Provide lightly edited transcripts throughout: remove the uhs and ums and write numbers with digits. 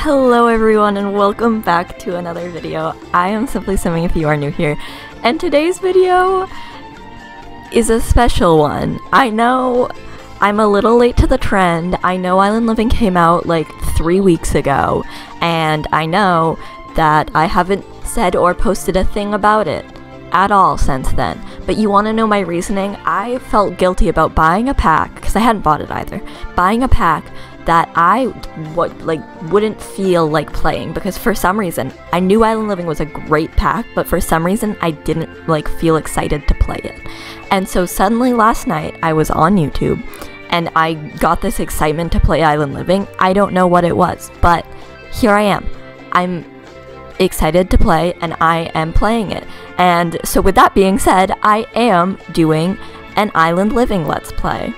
Hello everyone and welcome back to another video. I am Simply Simming if you are new here, and today's video is a special one. I know I'm a little late to the trend. I know Island Living came out like 3 weeks ago, and I know that I haven't said or posted a thing about it at all since then. But you want to know my reasoning? I felt guilty about buying a pack, because I hadn't bought it either, buying a pack that I wouldn't feel like playing, because for some reason I knew Island Living was a great pack, but for some reason I didn't feel excited to play it. And so suddenly last night I was on YouTube and I got this excitement to play Island Living. I don't know what it was, but here I am. I'm excited to play and I am playing it. And so with that being said, I am doing an Island Living Let's Play.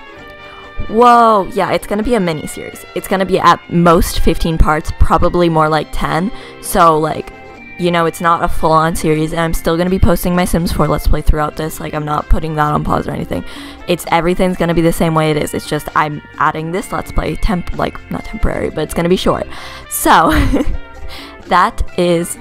Whoa, yeah, it's gonna be a mini series. It's gonna be at most 15 parts, probably more like 10. So it's not a full-on series, and I'm still gonna be posting my Sims 4 Let's Play throughout this. I'm not putting that on pause or anything. Everything's gonna be the same way it is. It's just I'm adding this Let's Play not temporary, but it's gonna be short. So that is,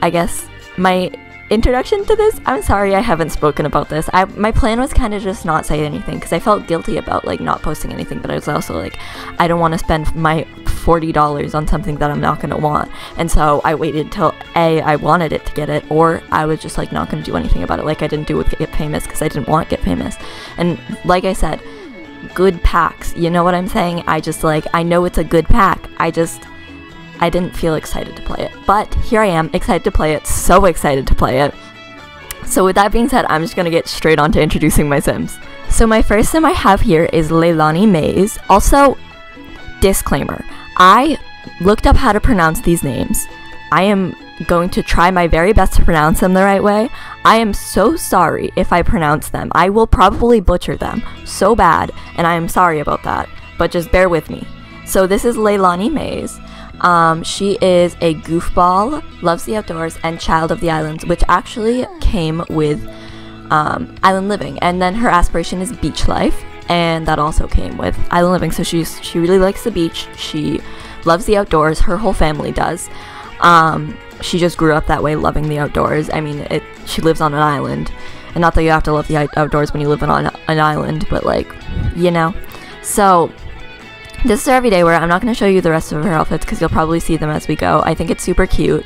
I guess, my introduction to this. I'm sorry I haven't spoken about this. My plan was kind of just not say anything, because I felt guilty about not posting anything, but I was also I don't want to spend my $40 on something that I'm not going to want. And so I waited till I wanted it to get it, or I was just not going to do anything about it, like I didn't do with Get Famous, because I didn't want Get Famous. And like I said, good packs, you know what I'm saying? I just I know it's a good pack, I didn't feel excited to play it, but here I am, excited to play it, so excited to play it. So with that being said, I'm just gonna get straight on to introducing my Sims. So my first Sim I have here is Leilani Mays. Also, disclaimer, I looked up how to pronounce these names. I am going to try my very best to pronounce them the right way. I am so sorry if I pronounce them. I will probably butcher them so bad, and I am sorry about that, but just bear with me. So this is Leilani Mays. She is a goofball, loves the outdoors, and child of the islands, which actually came with Island Living. And then her aspiration is beach life, and that also came with Island Living. So she really likes the beach. She loves the outdoors. Her whole family does. She just grew up that way, loving the outdoors. I mean, she lives on an island, and not that you have to love the outdoors when you live on an island, but So this is her everyday wear. I'm not going to show you the rest of her outfits because you'll probably see them as we go. I think it's super cute.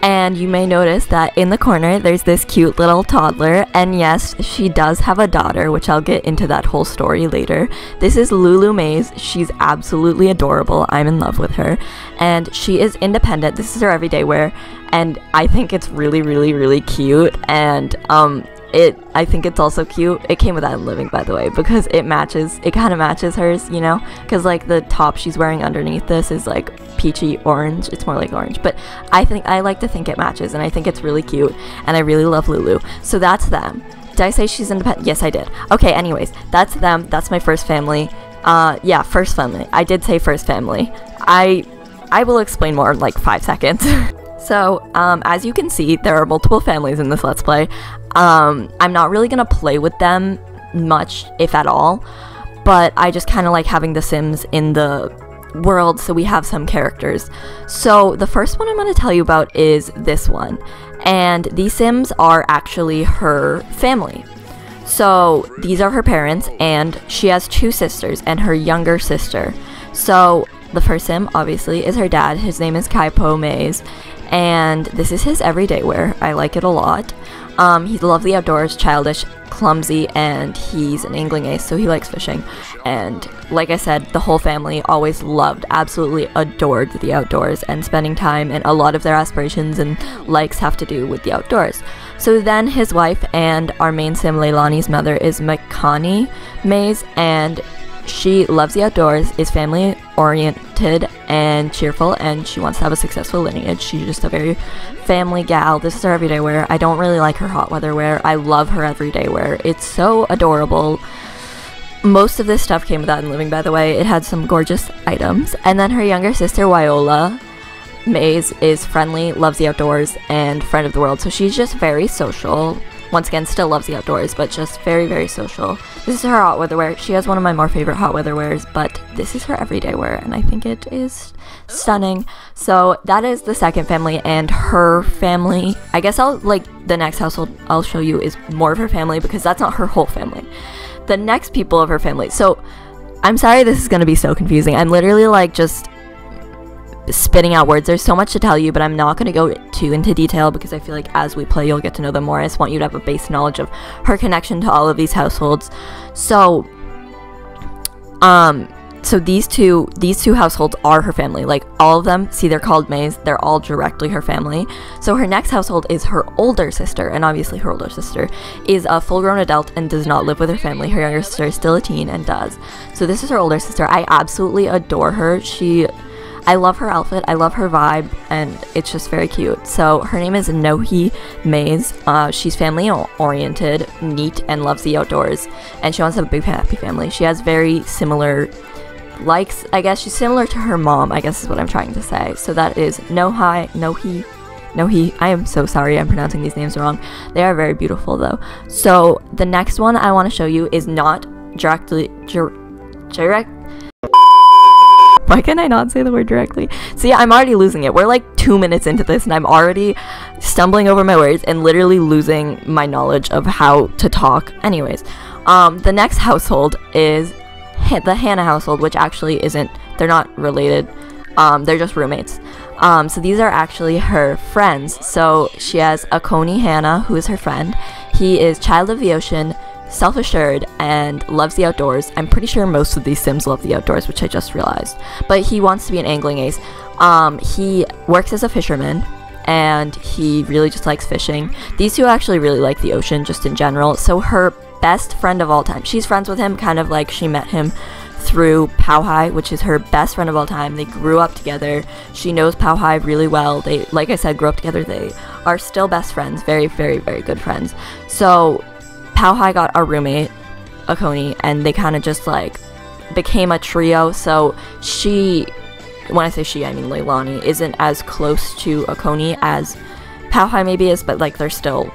And you may notice that in the corner there's this cute little toddler, and yes, she does have a daughter, which I'll get into that whole story later. This is Lulu Mays. She's absolutely adorable. I'm in love with her, and she is independent. This is her everyday wear, and I think it's really, really, really cute. And I think it's also cute. It came with Island Living, by the way, because it kind of matches hers, because the top she's wearing underneath this is peachy orange. It's more like orange, but I like to think it matches, and I think it's really cute, and I really love Lulu. So that's them. Did I say she's independent? Yes, I did. Okay, anyways, that's them. That's my first family. Yeah, first family. I did say first family. I will explain more in 5 seconds. So, as you can see, there are multiple families in this Let's Play. I'm not really gonna play with them much, if at all, but I just kind of like having the Sims in the world, so we have some characters. So, the first one I'm gonna tell you about is this one, and these Sims are actually her family. So, these are her parents, and she has 2 sisters and her younger sister. So, the first Sim, obviously, is her dad. His name is Kaipo Mays, and this is his everyday wear. I like it a lot. He loves the outdoors, childish, clumsy, and he's an angling ace, so he likes fishing. And like I said, the whole family always loved, absolutely adored the outdoors and spending time, and a lot of their aspirations and likes have to do with the outdoors. So then his wife and our main Sim, Leilani's mother, is Makani Mays, and she loves the outdoors, is family-oriented and cheerful, and she wants to have a successful lineage. She's just a very family gal. This is her everyday wear. I don't really like her hot weather wear. I love her everyday wear. It's so adorable. Most of this stuff came with Island Living, by the way. It had some gorgeous items. And then her younger sister, Wyola Mays, is friendly, loves the outdoors, and friend of the world. So she's just very social, once again, still loves the outdoors, but just very, very social. This is her hot weather wear. She has one of my more favorite hot weather wears, but this is her everyday wear, and I think it is stunning. So that is the second family, and her family, I guess the next household I'll show you is more of her family, because that's not her whole family. The next people of her family. So I'm sorry this is going to be so confusing. I'm literally like just spitting out words. There's so much to tell you, but I'm not going to go too into detail because I feel like as we play you'll get to know them more. I just want you to have a base knowledge of her connection to all of these households. So these two households are her family. Like, all of them, see, they're called Mays, they're all directly her family. So her next household is her older sister, and obviously her older sister is a full-grown adult and does not live with her family. Her younger sister is still a teen and does. So this is her older sister. I absolutely adore her. I love her outfit, I love her vibe, and it's just very cute. So her name is Nohi Mays. She's family oriented, neat, and loves the outdoors, and she wants to have a big happy family. She has very similar likes, I guess. She's similar to her mom, I guess is what I'm trying to say. So that is Nohi. I am so sorry I'm pronouncing these names wrong. They are very beautiful though. So the next one I want to show you is not directly Why can I not say the word directly? See, I'm already losing it. We're like 2 minutes into this and I'm already stumbling over my words and literally losing my knowledge of how to talk. Anyways, the next household is the Hannah household, which actually isn't, they're not related. They're just roommates. So these are actually her friends. So she has Akoni Hannah, who is her friend. He is child of the ocean, self-assured, and loves the outdoors. I'm pretty sure most of these Sims love the outdoors, which I just realized. But he wants to be an angling ace. He works as a fisherman, and he really just likes fishing. These two actually really like the ocean, just in general. So her best friend of all time, she's friends with him kind of like she met him through Pauhai, which is her best friend of all time. They grew up together. She knows Pauhai really well. They, like I said, grew up together. They are still best friends. Very, very, very good friends. So Pauhai got a roommate, Akoni, and they kind of just like became a trio. So she, when I say she, I mean Leilani, isn't as close to Akoni as Pauhai maybe is, but like they're still,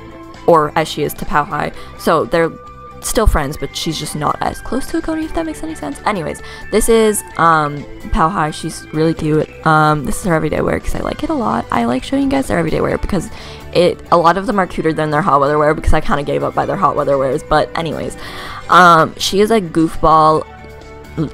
or as she is to Pauhai. So they're still friends, but she's just not as close to Akoni, if that makes any sense. Anyways, this is Pauhai. She's really cute. This is her everyday wear because I like it a lot. I like showing you guys their everyday wear because a lot of them are cuter than their hot weather wear because I kind of gave up by their hot weather wears. But anyways, she is a goofball,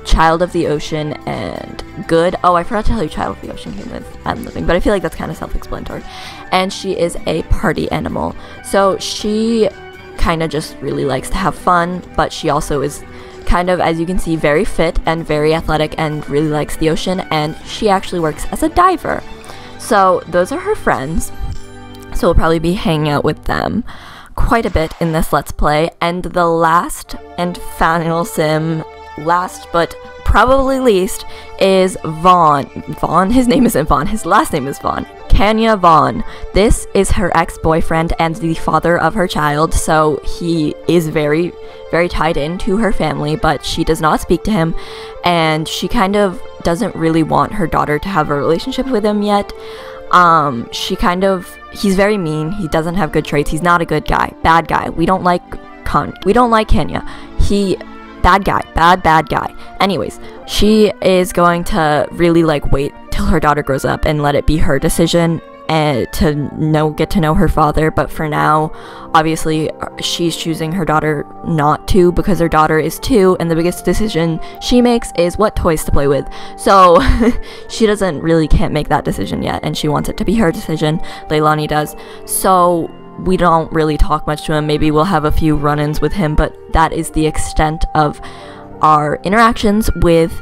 child of the ocean, and good. Oh, I forgot to tell you, child of the ocean came with I'm living, but I feel like that's kind of self-explanatory. And she is a party animal. So she kind of just really likes to have fun, but she also is kind of, as you can see, very fit and very athletic and really likes the ocean, and she actually works as a diver. So those are her friends. So we'll probably be hanging out with them quite a bit in this Let's Play. And the last and final sim, last but probably least, is Vaughn. His name isn't Vaughn, his last name is Vaughn. Kenya Vaughn. This is her ex-boyfriend and the father of her child, so he is very, very tied into her family, but she does not speak to him, and she kind of doesn't really want her daughter to have a relationship with him yet. He's very mean, he doesn't have good traits, he's not a good guy, bad guy. We don't like Kenya. Bad guy. Anyways, she is going to really like wait till her daughter grows up and let it be her decision and get to know her father. But for now, obviously, she's choosing her daughter not to because her daughter is 2, and the biggest decision she makes is what toys to play with. So she can't make that decision yet, and she wants it to be her decision. Leilani does. So we don't really talk much to him. Maybe we'll have a few run-ins with him, but that is the extent of our interactions with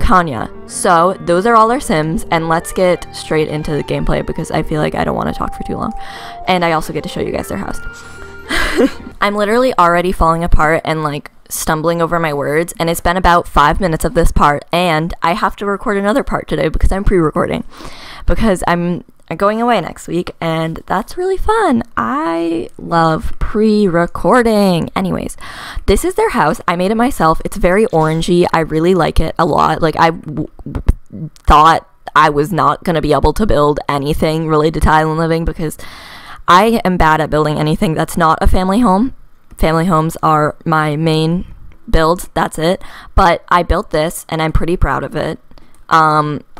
Kenya. So those are all our Sims, and let's get straight into the gameplay because I feel like I don't want to talk for too long, and I also get to show you guys their house. I'm literally already falling apart and like stumbling over my words, and it's been about 5 minutes of this part, and I have to record another part today because I'm pre-recording because I'm going away next week, and that's really fun. I love pre-recording. Anyways, this is their house. I made it myself. It's very orangey. I really like it a lot. Like, I thought I was not going to be able to build anything related to island living because I am bad at building anything that's not a family home. Family homes are my main build, that's it. But I built this and I'm pretty proud of it.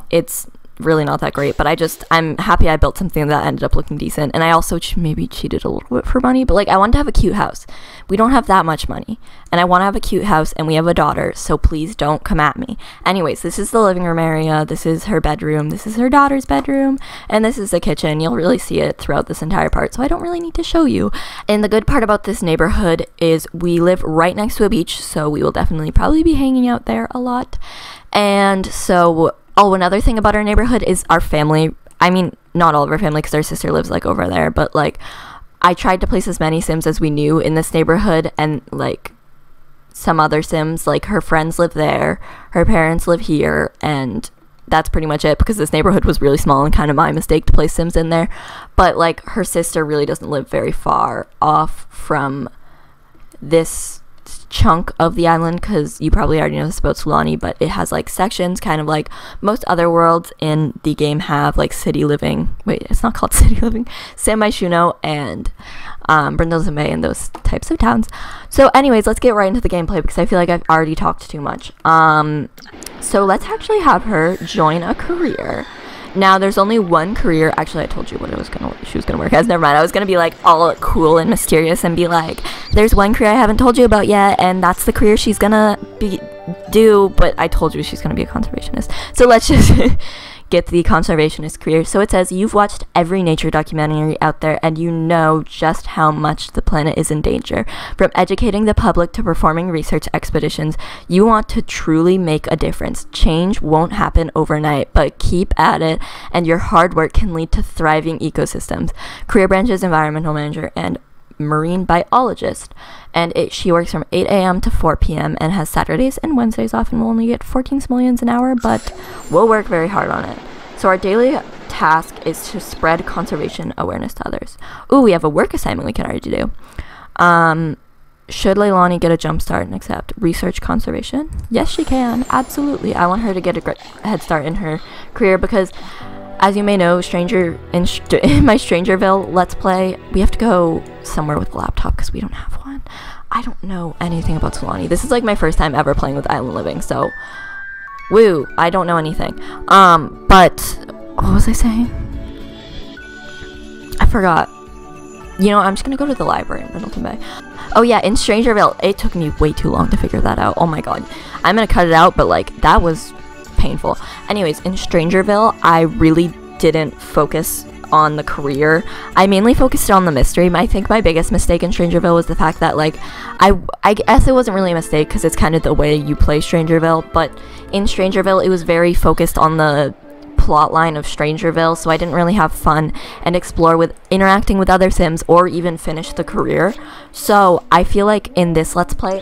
It's really not that great, but I'm happy I built something that ended up looking decent. And I also maybe cheated a little bit for money, but like I wanted to have a cute house. We don't have that much money, and I want to have a cute house, and we have a daughter, so please don't come at me. Anyways, this is the living room area, this is her bedroom, this is her daughter's bedroom, and this is the kitchen. You'll really see it throughout this entire part, so I don't really need to show you. And the good part about this neighborhood is we live right next to a beach, so we will definitely probably be hanging out there a lot. And so another thing about our neighborhood is our family. I mean, not all of our family, because our sister lives like over there, but like I tried to place as many Sims as we knew in this neighborhood, and like some other Sims, like her friends live there, her parents live here, and that's pretty much it, because this neighborhood was really small and kind of my mistake to place Sims in there. But like her sister really doesn't live very far off from this chunk of the island, because you probably already know this about Sulani, but it has like sections, kind of like most other worlds in the game have, like city living. Wait, it's not called city living. San Myshuno and Brindle's Bay and those types of towns. So anyways, let's get right into the gameplay, because I feel like I've already talked too much. So let's actually have her join a career. Now, there's only one career. Actually, I told you what she was gonna work as. Never mind. I was gonna be like all cool and mysterious and be like, there's one career I haven't told you about yet, and that's the career she's gonna do. But I told you she's gonna be a conservationist. So let's just get the conservationist career. So it says you've watched every nature documentary out there, and you know just how much the planet is in danger. From educating the public to performing research expeditions, you want to truly make a difference. Change won't happen overnight, but keep at it, and your hard work can lead to thriving ecosystems. Career branches: environmental manager and marine biologist, and she works from 8 a.m. to 4 p.m. and has Saturdays and Wednesdays off, and will only get 14 simoleons an hour, but we'll work very hard on it. So our daily task is to spread conservation awareness to others. Ooh, we have a work assignment we can already do. Should Leilani get a jump start and accept research conservation? Yes, she can. Absolutely. I want her to get a head start in her career, because as you may know, in my Strangerville Let's Play, we have to go somewhere with a laptop because we don't have one. I don't know anything about Sulani. This is like my first time ever playing with Island Living, so woo, I don't know anything. But what was I saying? I forgot. You know, I'm just gonna go to the library in Brindleton Bay. Oh yeah, in Strangerville, it took me way too long to figure that out. Oh my god. I'm gonna cut it out, but like, that was painful. Anyways, in Strangerville, I really didn't focus on the career. I mainly focused on the mystery. I think my biggest mistake in Strangerville was the fact that, like, I guess it wasn't really a mistake because it's kind of the way you play Strangerville, but in Strangerville, it was very focused on the plot line of Strangerville, so I didn't really have fun and explore with interacting with other Sims or even finish the career. So I feel like in this Let's Play,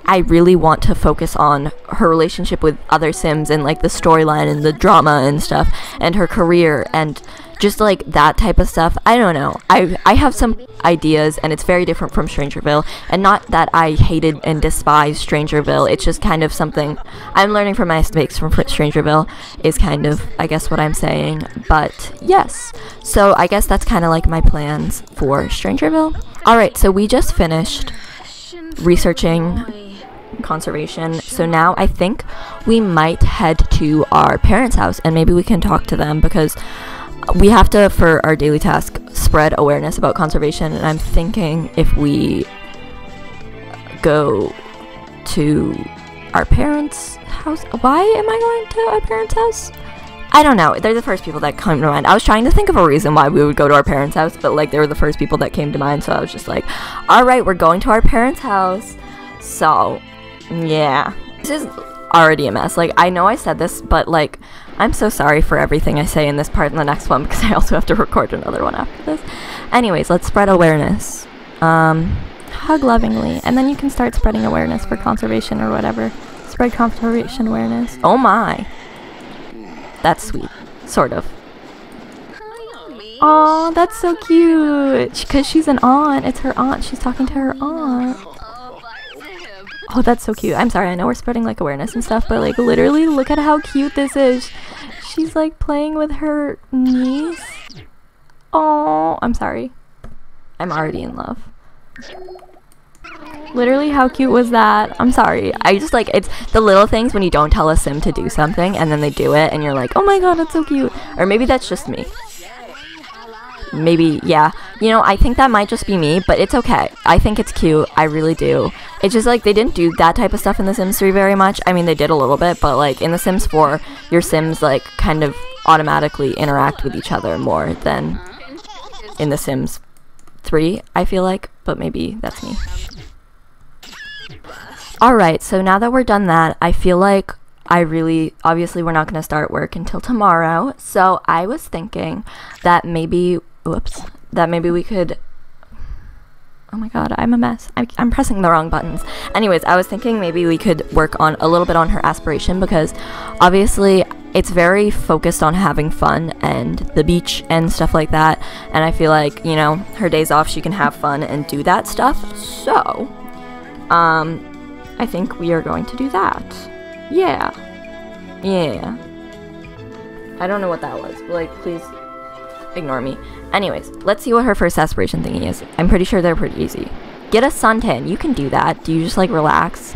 I really want to focus on her relationship with other Sims and like the storyline and the drama and stuff, and her career and just like that type of stuff. I don't know. I have some ideas, and it's very different from Strangerville, and not that I hated and despised Strangerville. It's just kind of something I'm learning from my mistakes from Strangerville is kind of, I guess, what I'm saying. But yes, so I guess that's kind of like my plans for Strangerville. Alright, so we just finished researching conservation, so now I think we might head to our parents' house and maybe we can talk to them, because we have to, for our daily task, spread awareness about conservation, and I'm thinking if we go to our parents' house. Why am I going to our parents' house? I don't know. They're the first people that come to mind. I was trying to think of a reason why we would go to our parents' house, but like they were the first people that came to mind, so I was just like, alright, we're going to our parents' house. So yeah, this is already a mess. Like, I know I said this, but like, I'm so sorry for everything I say in this part and the next one, because I also have to record another one after this. Anyways, let's spread awareness. Hug lovingly, and then you can start spreading awareness for conservation or whatever. Spread conservation awareness. Oh my, that's sweet, sort of. Oh, that's so cute, because she's an aunt. It's her aunt. She's talking to her aunt. Oh, that's so cute. I'm sorry, I know we're spreading like awareness and stuff, but like literally look at how cute this is. She's like playing with her niece. Oh, I'm sorry. I'm already in love. Literally, how cute was that? I'm sorry. I just like, it's the little things when you don't tell a sim to do something and then they do it and you're like, oh my god, that's so cute. Or maybe that's just me. Maybe, yeah. You know, I think that might just be me, but it's okay. I think it's cute. I really do. It's just like they didn't do that type of stuff in The Sims 3 very much. I mean, they did a little bit, but like in The Sims 4, your Sims like kind of automatically interact with each other more than in The Sims 3, I feel like, but maybe that's me. Alright, so now that we're done that, I feel like obviously we're not going to start work until tomorrow, so I was thinking that maybe, we could, oh my god, I'm a mess, I'm pressing the wrong buttons. Anyways, I was thinking maybe we could work on a little bit on her aspiration, because obviously it's very focused on having fun and the beach and stuff like that, and I feel like, you know, her days off she can have fun and do that stuff, so I think we are going to do that. Yeah. I don't know what that was, but like, please ignore me. Anyways, let's see what her first aspiration thingy is. I'm pretty sure they're pretty easy. Get a suntan. You can do that. Do you just like relax?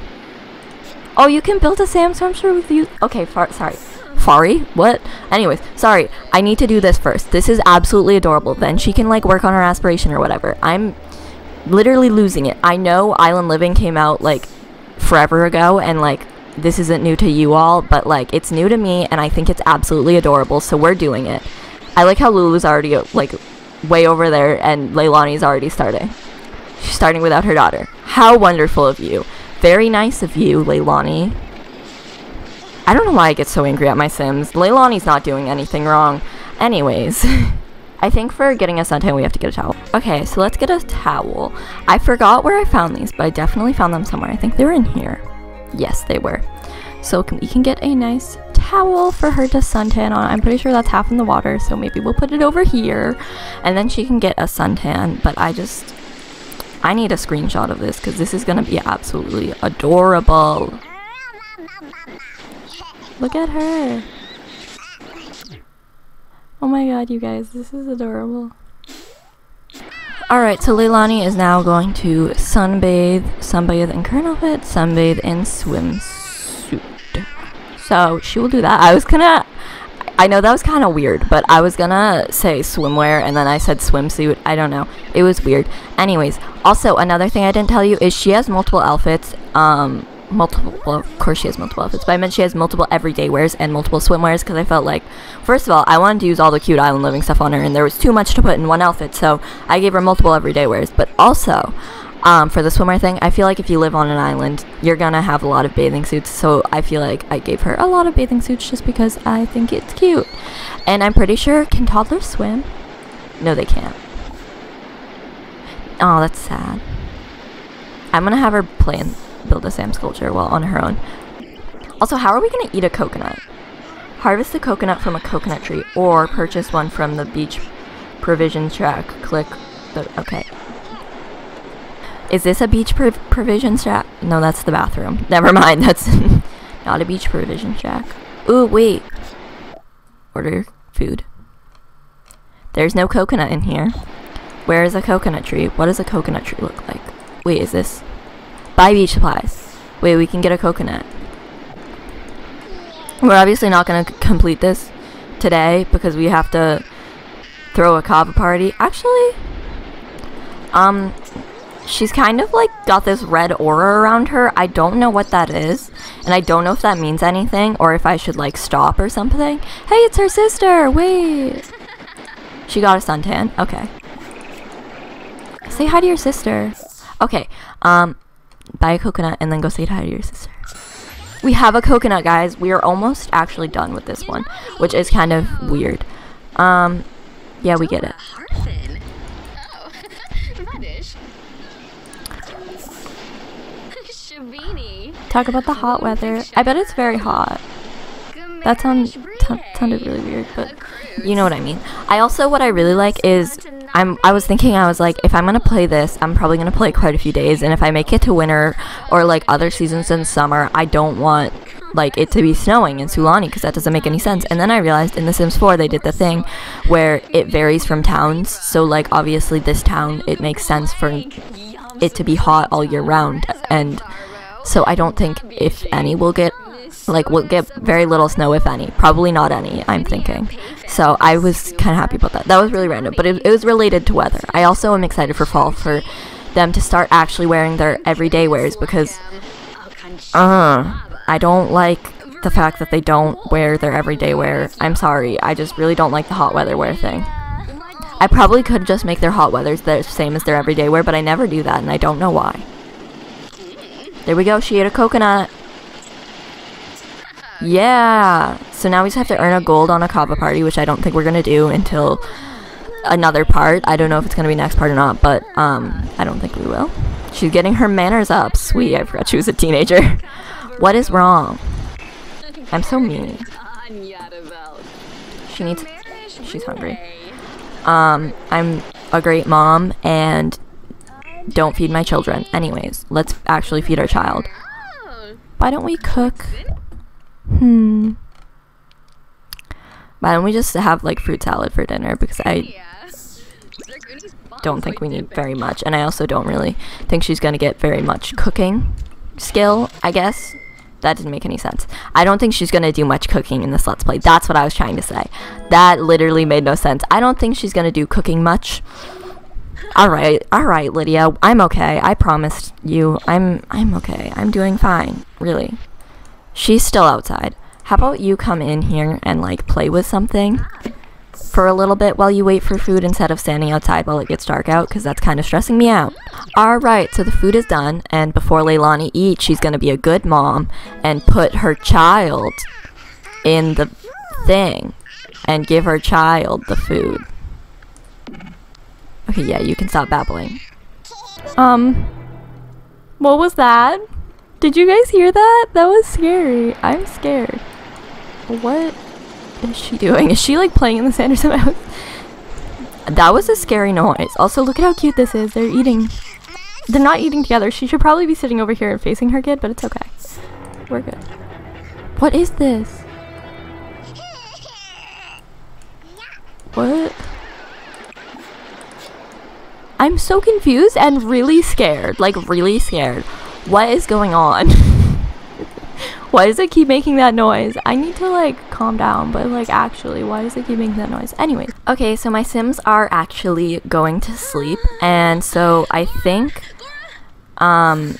Oh, you can build a sandstone with you. Okay, sorry. Fari? What? Anyways, sorry. I need to do this first. This is absolutely adorable. Then she can like work on her aspiration or whatever. I'm literally losing it. I know Island Living came out like forever ago, and like this isn't new to you all, but like it's new to me and I think it's absolutely adorable, so we're doing it. I like how Lulu's already like way over there and Leilani's already starting. She's starting without her daughter. How wonderful of you. Very nice of you, Leilani. I don't know why I get so angry at my Sims. Leilani's not doing anything wrong. Anyways, I think for getting a suntan we have to get a towel. Okay, so let's get a towel. I forgot where I found these, but I definitely found them somewhere. I think they were in here. Yes, they were. So we can get a nice towel for her to suntan on. I'm pretty sure that's half in the water, so maybe we'll put it over here and then she can get a suntan. But I need a screenshot of this because this is gonna be absolutely adorable. Look at her. Oh my god, you guys, this is adorable. Alright, so Leilani is now going to sunbathe in current outfit, sunbathe in swimsuit. So she will do that. I know that was kind of weird, but I was gonna say swimwear and then I said swimsuit. I don't know. It was weird. Anyways, also another thing I didn't tell you is she has multiple outfits. Well, of course she has multiple outfits, but I meant she has multiple everyday wears and multiple swimwears because I felt like, first of all, I wanted to use all the cute Island Living stuff on her and there was too much to put in one outfit, so I gave her multiple everyday wears. But also, for the swimwear thing, I feel like if you live on an island, you're gonna have a lot of bathing suits, so I feel like I gave her a lot of bathing suits just because I think it's cute. And I'm pretty sure, can toddlers swim? No, they can't. Oh, that's sad. I'm gonna have her build a Sam sculpture while on her own. Also, how are we gonna eat a coconut? Harvest a coconut from a coconut tree or purchase one from the beach provision shack. Click the, okay. Is this a beach provision shack? No, that's the bathroom. Never mind, that's not a beach provision shack. Ooh, wait. Order food. There's no coconut in here. Where is a coconut tree? What does a coconut tree look like? Wait, is this? Buy beach supplies. Wait, we can get a coconut. We're obviously not going to complete this today because we have to throw a kava party. Actually, she's kind of like got this red aura around her. I don't know what that is, and I don't know if that means anything or if I should like stop or something. Hey, it's her sister. Wait. She got a suntan. Okay. Say hi to your sister. Okay. Buy a coconut and then go say hi to your sister. We have a coconut, guys. We are almost actually done with this one, which is kind of weird. Yeah, we get it. Talk about the hot weather. I bet it's very hot. That sounded really weird, but you know what I mean. What I really like is I was thinking, I was like, if I'm gonna play this, I'm probably gonna play quite a few days, and if I make it to winter or like other seasons in summer, I don't want like it to be snowing in Sulani, because that doesn't make any sense. And then I realized in The Sims 4 they did the thing where it varies from towns, so like obviously this town, it makes sense for it to be hot all year round, and so I don't think, if any, we'll get very little snow, if any. Probably not any, I'm thinking. So I was kind of happy about that. That was really random, but it was related to weather. I also am excited for fall, for them to start actually wearing their everyday wears, because I don't like the fact that they don't wear their everyday wear. I'm sorry, I just really don't like the hot weather wear thing. I probably could just make their hot weathers the same as their everyday wear, but I never do that, and I don't know why. There we go, she ate a coconut. Yeah! So now we just have to earn a gold on a kava party, which I don't think we're gonna do until another part. I don't know if it's gonna be next part or not, but I don't think we will. She's getting her manners up. Sweet, I forgot she was a teenager. What is wrong? I'm so mean. She's hungry. I'm a great mom and don't feed my children. Anyways, let's actually feed our child. Why don't we cook? Why don't we just have like fruit salad for dinner, because I don't think we need very much, and I also don't really think she's gonna get very much cooking skill, I guess. That didn't make any sense. I don't think she's gonna do much cooking in this Let's Play. That's what I was trying to say. That literally made no sense. I don't think she's gonna do cooking much. Alright, Lydia. I'm okay. I promised you. I'm okay. I'm doing fine. Really. She's still outside. How about you come in here and, like, play with something for a little bit while you wait for food instead of standing outside while it gets dark out, because that's kind of stressing me out. Alright, so the food is done, and before Leilani eats, she's gonna be a good mom and put her child in the thing and give her child the food. Okay, yeah, you can stop babbling. What was that? Did you guys hear that? That was scary. I'm scared. What is she doing? Is she like playing in the sand or something? That was a scary noise. Also, look at how cute this is. They're eating. They're not eating together. She should probably be sitting over here and facing her kid, but it's okay. We're good. What is this? What? I'm so confused and really scared. Like, really scared. What is going on? Why does it keep making that noise? I need to, like, calm down, but, like, actually, why does it keep making that noise? Anyways. Okay, so my Sims are actually going to sleep, and so I think, I'm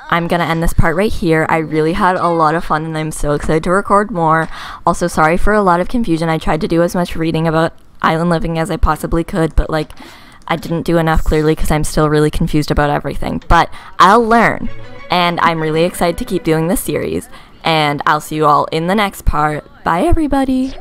gonna end this part right here. I really had a lot of fun, and I'm so excited to record more. Also, sorry for a lot of confusion. I tried to do as much reading about island living as I possibly could, but, like, I didn't do enough clearly because I'm still really confused about everything. But I'll learn, and I'm really excited to keep doing this series, and I'll see you all in the next part. Bye, everybody!